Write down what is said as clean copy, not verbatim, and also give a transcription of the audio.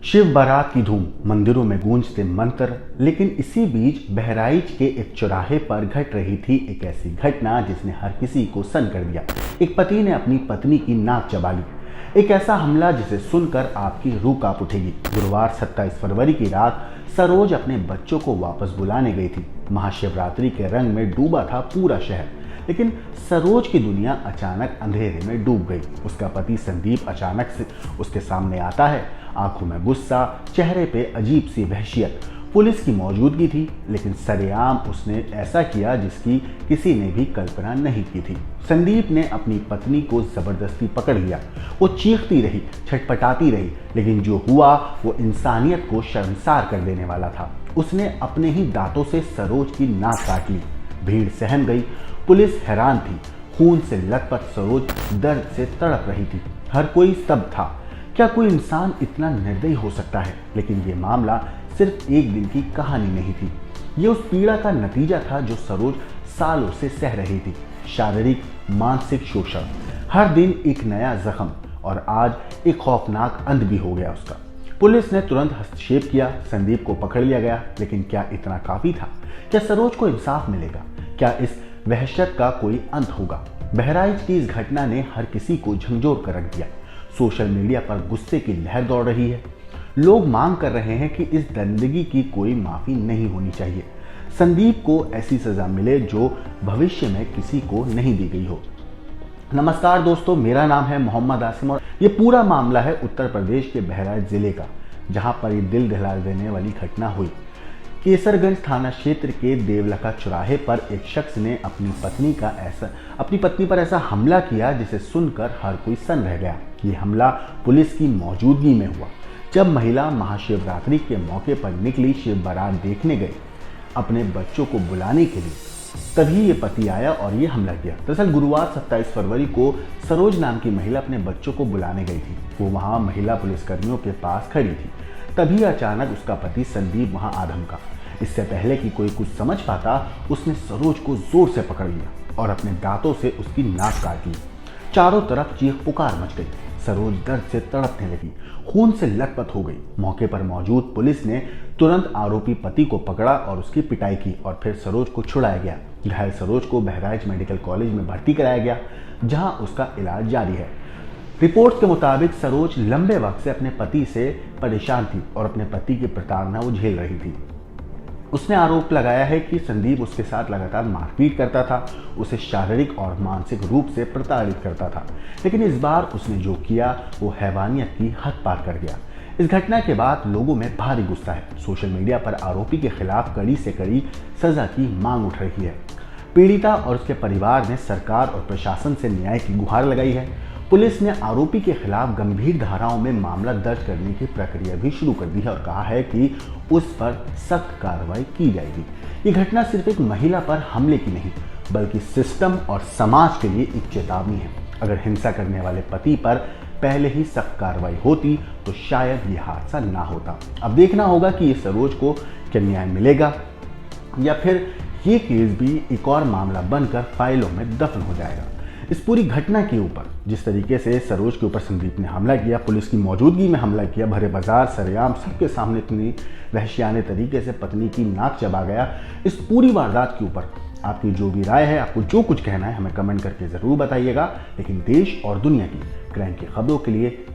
शिव बारात की धूम, मंदिरों में गूंजते मंत्र। लेकिन इसी बीच बहराइच के एक चौराहे पर घट रही थी एक ऐसी घटना जिसने हर किसी को सन्न कर दिया। एक पति ने अपनी पत्नी की नाक चबा ली। एक ऐसा हमला जिसे सुनकर आपकी रूह कांप उठेगी। गुरुवार 27 फरवरी की रात सरोज अपने बच्चों को वापस बुलाने गई थी। महाशिवरात्रि के रंग में डूबा था पूरा शहर, लेकिन सरोज की दुनिया अचानक अंधेरे में डूब गई। उसका पति संदीप अचानक से उसके सामने आता है, आंखों में गुस्सा, चेहरे पे अजीब सी वहशियत। पुलिस की मौजूदगी थी, लेकिन सरेआम उसने ऐसा किया जिसकी किसी ने भी कल्पना नहीं की थी। संदीप ने अपनी पत्नी को जबरदस्ती पकड़ लिया। वो चीखती रही, छटपटाती रही, लेकिन जो हुआ वो इंसानियत को शर्मसार कर देने वाला था। उसने अपने ही दांतों से सरोज की नाक काट ली। भीड़ सहम गई, पुलिस हैरान थी। खून से लथपथ सरोज दर्द से तड़प रही थी। हर कोई स्तब्ध था। क्या कोई इंसान इतना निर्दयी हो सकता है? लेकिन ये मामला सिर्फ एक दिन की कहानी नहीं थी। ये उस पीड़ा का नतीजा था जो सरोज सालों से सह रही थी। शारीरिक, मानसिक शोषण, हर दिन एक नया जख्म, और आज एक खौफनाक अंत भी हो गया उसका। पुलिस ने तुरंत हस्तक्षेप किया, संदीप को पकड़ लिया गया। लेकिन क्या इतना काफी था? क्या सरोज को इंसाफ मिलेगा? क्या इस वहशत का कोई अंत होगा? बहराइच की इस घटना ने हर किसी को झंझोर कर रख दिया। सोशल मीडिया पर गुस्से की लहर दौड़ रही है। लोग मांग कर रहे हैं कि इस दरिंदगी की कोई माफी नहीं होनी चाहिए। संदीप को ऐसी सजा मिले जो भविष्य में किसी को नहीं दी गई हो। नमस्कार दोस्तों, मेरा नाम है मोहम्मद आसिम और ये पूरा मामला है उत्तर प्रदेश के बहराइच जिले का, जहां पर ये दिल दहला देने वाली घटना हुई। केसरगंज थाना क्षेत्र के देवलखा चौराहे पर एक शख्स ने अपनी पत्नी पर ऐसा हमला किया जिसे सुनकर हर कोई सन्न रह गया। ये हमला पुलिस की मौजूदगी में हुआ। जब महिला महाशिवरात्रि के मौके पर निकली शिव बारात देखने गई अपने बच्चों को बुलाने के लिए, तभी ये पति आया और ये हमला किया। दरअसल गुरुवार 27 फरवरी को सरोज नाम की महिला अपने बच्चों को बुलाने गई थी। वो वहाँ महिला पुलिसकर्मियों के पास खड़ी थी। तभी अचानक उसका पति संदीप वहाँ आ धमका। इससे पहले कि कोई कुछ समझ पाता, उसने सरोज को जोर से पकड़ लिया और अपने दांतों से उसकी नाक काट ली। चारों तरफ चीख पुकार मच गई। सरोज दर्द से तड़पने लगी, खून से लथपथ हो गई। मौके पर मौजूद पुलिस ने तुरंत आरोपी पति को पकड़ा और उसकी पिटाई की और फिर सरोज को छुड़ाया गया। घायल सरोज को बहराइच मेडिकल कॉलेज में भर्ती कराया गया, जहां उसका इलाज जारी है। रिपोर्ट के मुताबिक सरोज लंबे वक्त से अपने पति से परेशान थी और अपने पति की प्रताड़ना वो झेल रही थी। उसने आरोप लगाया है कि संदीप उसके साथ लगातार मारपीट करता था, उसे शारीरिक और मानसिक रूप से प्रताड़ित करता था। लेकिन इस बार उसने जो किया वो हैवानियत की हद पार कर गया। इस घटना के बाद लोगों में भारी गुस्सा है। सोशल मीडिया पर आरोपी के खिलाफ कड़ी से कड़ी सजा की मांग उठ रही है। पीड़िता और उसके परिवार ने सरकार और प्रशासन से न्याय की गुहार लगाई है। पुलिस ने आरोपी के खिलाफ गंभीर धाराओं में मामला दर्ज करने की प्रक्रिया भी शुरू कर दी है और कहा है कि उस पर सख्त कार्रवाई की जाएगी। ये घटना सिर्फ एक महिला पर हमले की नहीं, बल्कि सिस्टम और समाज के लिए एक चेतावनी है। अगर हिंसा करने वाले पति पर पहले ही सख्त कार्रवाई होती तो शायद ये हादसा ना होता। अब देखना होगा कि ये सरोज को क्या न्याय मिलेगा या फिर ये केस भी एक और मामला बनकर फाइलों में दफन हो जाएगा। इस पूरी घटना के ऊपर जिस तरीके से सरोज के ऊपर संदीप ने हमला किया, पुलिस की मौजूदगी में हमला किया, भरे बाजार, सरेआम, सबके सामने इतनी वहशियाने तरीके से पत्नी की नाक चबा गया, इस पूरी वारदात के ऊपर आपकी जो भी राय है, आपको जो कुछ कहना है, हमें कमेंट करके ज़रूर बताइएगा। लेकिन देश और दुनिया की क्राइम की खबरों के लिए